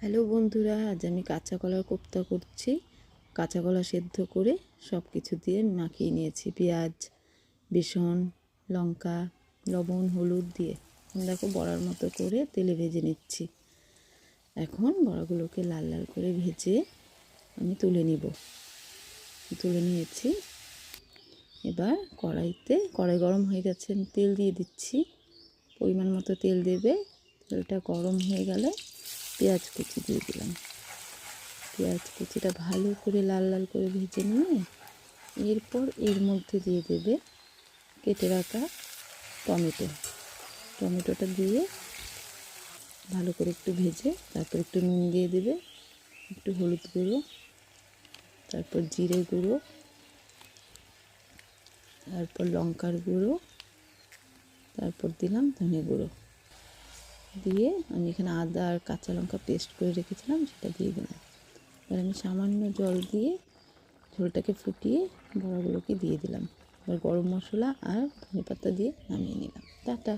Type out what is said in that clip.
Hello বন্ধুরা, আজ আমি কাঁচা কলার কোপ্তা করছি। কাঁচা কলা সেদ্ধ করে সব কিছু দিয়ে মাখিয়ে নিয়েছি, পেঁয়াজ, বেসন, লঙ্কা, লবণ, হলুদ দিয়ে দেখো বড়ার মতো করে তেলে ভেজে নিচ্ছি। এখন বড়াগুলোকে লাল লাল করে ভেজে আমি তুলে নিয়েছি। এবার কড়াই গরম হয়ে গেছে, আমি তেল দিয়ে দিচ্ছি। পরিমাণ মতো তেল দেবে। তেলটা গরম হয়ে গেলে পেঁয়াজ কুচি দিয়ে দিলাম। পেঁয়াজ কুচিটা ভালো করে লাল লাল করে ভেজে নিয়ে এরপর এর মধ্যে দিয়ে দেবে কেটে রাখা টমেটোটা দিয়ে ভালো করে একটু ভেজে তারপর একটু নুন দিয়ে দেবে, একটু হলুদ গুঁড়ো, তারপর জিরে গুঁড়ো, তারপর লঙ্কার গুঁড়ো, তারপর দিলাম ধনে গুঁড়ো দিয়ে আমি এখানে আদা আর কাঁচা লঙ্কা পেস্ট করে রেখেছিলাম সেটা দিয়ে দিলাম। এবার আমি সামান্য জল দিয়ে ঝোলটাকে ফুটিয়ে বড়াগুলোকে দিয়ে দিলাম। এবার গরম মশলা আর ধনেপাতা দিয়ে নামিয়ে নিলাম। টাটা।